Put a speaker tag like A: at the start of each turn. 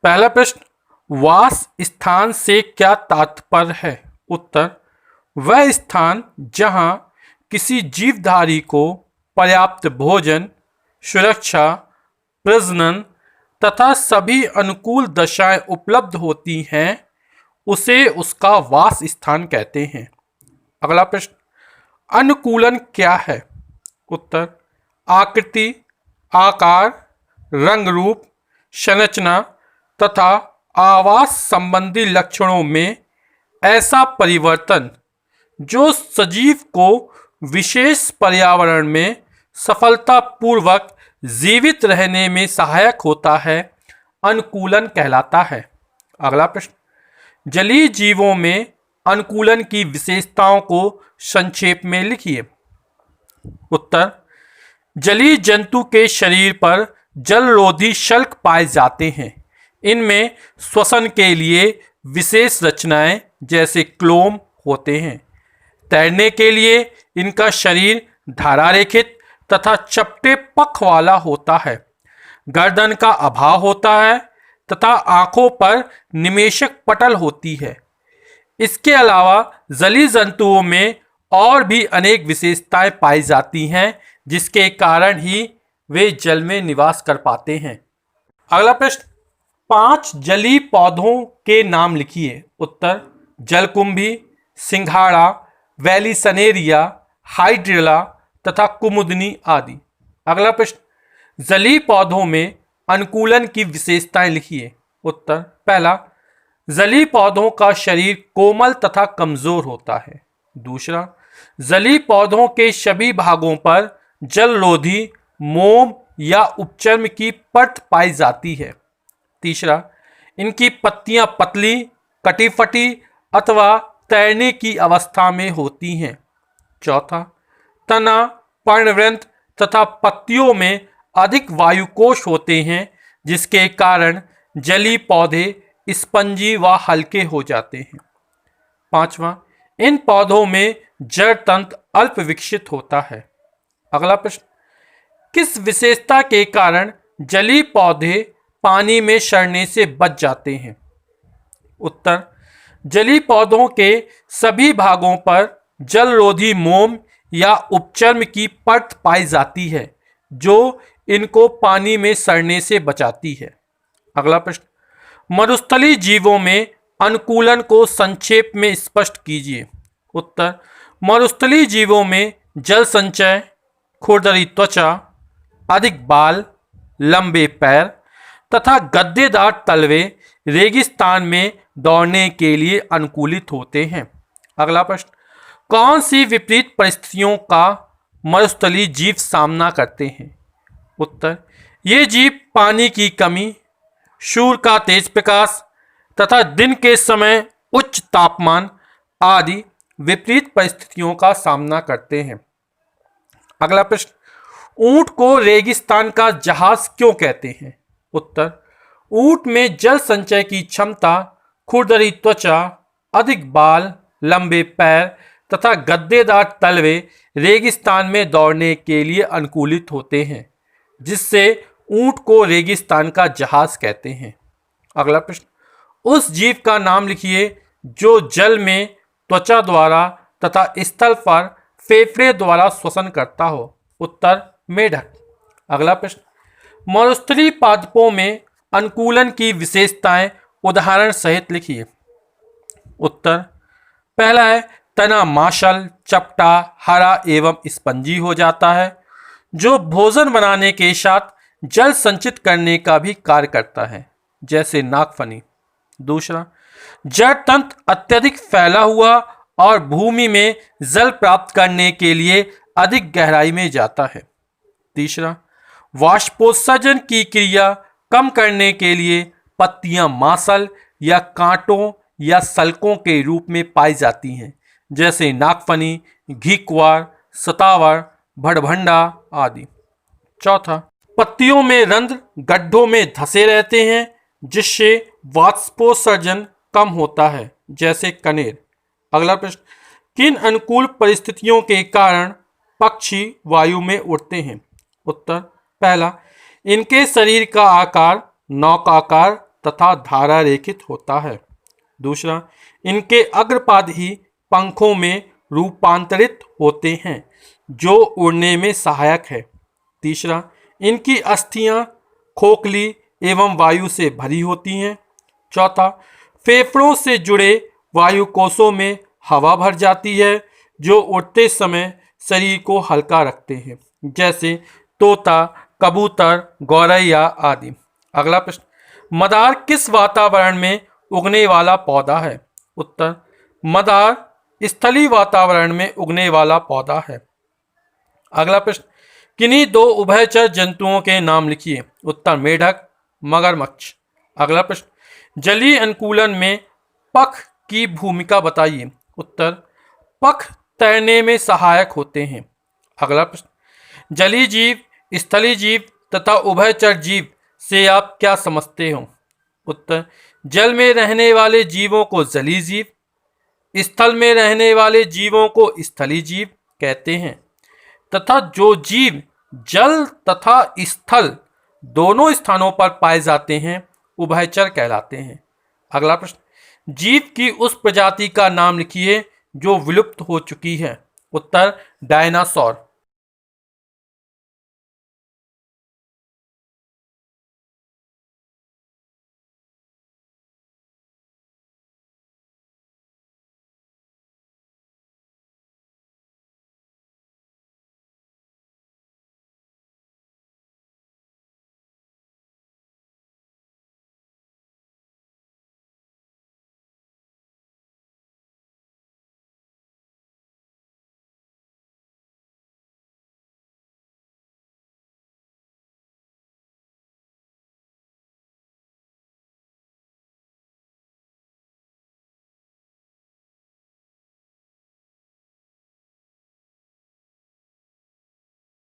A: पहला प्रश्न, वास स्थान से क्या तात्पर्य है? उत्तर, वह स्थान जहां किसी जीवधारी को पर्याप्त भोजन, सुरक्षा, प्रजनन तथा सभी अनुकूल दशाएं उपलब्ध होती हैं, उसे उसका वास स्थान कहते हैं। अगला प्रश्न, अनुकूलन क्या है? उत्तर, आकृति, आकार, रंग रूप, संरचना तथा आवास संबंधी लक्षणों में ऐसा परिवर्तन जो सजीव को विशेष पर्यावरण में सफलतापूर्वक जीवित रहने में सहायक होता है, अनुकूलन कहलाता है। अगला प्रश्न, जलीय जीवों में अनुकूलन की विशेषताओं को संक्षेप में लिखिए। उत्तर, जलीय जंतु के शरीर पर जलरोधी शल्क पाए जाते हैं। इनमें श्वसन के लिए विशेष रचनाएं जैसे क्लोम होते हैं। तैरने के लिए इनका शरीर धारारेखित तथा चपटे पख वाला होता है। गर्दन का अभाव होता है तथा आंखों पर निमेषक पटल होती है। इसके अलावा जलीय जंतुओं में और भी अनेक विशेषताएं पाई जाती हैं, जिसके कारण ही वे जल में निवास कर पाते हैं। अगला प्रश्न, 5 जलीय पौधों के नाम लिखिए। उत्तर, जलकुंभी, सिंघाड़ा, वैलिसनेरिया, हाइड्रिला तथा कुमुदनी आदि। अगला प्रश्न, जलीय पौधों में अनुकूलन की विशेषताएं लिखिए। उत्तर, पहला, जलीय पौधों का शरीर कोमल तथा कमजोर होता है। दूसरा, जलीय पौधों के सभी भागों पर जलरोधी मोम या उपचर्म की परत पाई जाती है। तीसरा, इनकी पत्तियां पतली, कटी-फटी अथवा तैरने की अवस्था में होती हैं। चौथा, तना, पर्णवृंत तथा पत्तियों में अधिक वायुकोश होते हैं, जिसके कारण जलीय पौधे स्पंजी व हल्के हो जाते हैं। पांचवा, इन पौधों में जड़ तंत्र अल्प विकसित होता है। अगला प्रश्न, किस विशेषता के कारण जलीय पौधे पानी में सड़ने से बच जाते हैं? उत्तर, जलीय पौधों के सभी भागों पर जलरोधी मोम या उपचर्म की परत पाई जाती है, जो इनको पानी में सड़ने से बचाती है। अगला प्रश्न, मरुस्थलीय जीवों में अनुकूलन को संक्षेप में स्पष्ट कीजिए। उत्तर, मरुस्थलीय जीवों में जल संचय, खुरदरी त्वचा, अधिक बाल, लंबे पैर तथा गद्देदार तलवे रेगिस्तान में दौड़ने के लिए अनुकूलित होते हैं। अगला प्रश्न, कौन सी विपरीत परिस्थितियों का मरुस्थलीय जीव सामना करते हैं? उत्तर, ये जीव पानी की कमी, सूर्य का तेज प्रकाश तथा दिन के समय उच्च तापमान आदि विपरीत परिस्थितियों का सामना करते हैं। अगला प्रश्न, ऊंट को रेगिस्तान का जहाज क्यों कहते हैं? उत्तर, ऊंट में जल संचय की क्षमता, खुरदरी त्वचा, अधिक बाल, लंबे पैर तथा गद्देदार तलवे रेगिस्तान में दौड़ने के लिए अनुकूलित होते हैं, जिससे ऊंट को रेगिस्तान का जहाज कहते हैं। अगला प्रश्न, उस जीव का नाम लिखिए जो जल में त्वचा द्वारा तथा स्थल पर फेफड़े द्वारा श्वसन करता हो। उत्तर, मेढक। अगला प्रश्न, मरुस्थलीय पादपों में अनुकूलन की विशेषताएं उदाहरण सहित लिखिए। उत्तर, पहला है, तना मांसल, चपटा, हरा एवं स्पंजी हो जाता है, जो भोजन बनाने के साथ जल संचित करने का भी कार्य करता है, जैसे नागफनी। दूसरा, जड़ तंत्र अत्यधिक फैला हुआ और भूमि में जल प्राप्त करने के लिए अधिक गहराई में जाता है। तीसरा, वाष्पोत्सर्जन की क्रिया कम करने के लिए पत्तियां मांसल या कांटों या सल्कों के रूप में पाई जाती हैं, जैसे नागफनी, घीक्वार, सतावर, भड़भंडा आदि। चौथा, पत्तियों में रंध्र गड्ढों में धंसे रहते हैं, जिससे वाष्पोत्सर्जन कम होता है, जैसे कनेर। अगला प्रश्न, किन अनुकूल परिस्थितियों के कारण पक्षी वायु में उड़ते हैं? उत्तर, पहला, इनके शरीर का आकार नौकाकार तथा धारा रेखित होता है। दूसरा, इनके अग्रपाद ही पंखों में रूपांतरित होते हैं जो उड़ने में सहायक है। तीसरा, इनकी अस्थियां खोखली एवं वायु से भरी होती हैं। चौथा, फेफड़ों से जुड़े वायु कोशों में हवा भर जाती है जो उड़ते समय शरीर को हल्का रखते हैं, जैसे तोता, कबूतर, गौरैया आदि। अगला प्रश्न, मदार किस वातावरण में उगने वाला पौधा है? उत्तर, मदार स्थलीय वातावरण में उगने वाला पौधा है। अगला प्रश्न, किन्हीं दो उभयचर जंतुओं के नाम लिखिए। उत्तर, मेढक, मगरमच्छ। अगला प्रश्न, जलीय अनुकूलन में पख की भूमिका बताइए। उत्तर, पख तैरने में सहायक होते हैं। अगला प्रश्न, जलीय जीव, स्थलीय जीव तथा उभयचर जीव से आप क्या समझते हो? उत्तर, जल में रहने वाले जीवों को जलीय जीव, स्थल में रहने वाले जीवों को स्थलीय जीव कहते हैं तथा जो जीव जल तथा स्थल दोनों स्थानों पर पाए जाते हैं उभयचर कहलाते हैं। अगला प्रश्न, जीव की उस प्रजाति का नाम लिखिए जो विलुप्त हो चुकी है। उत्तर, डायनासोर।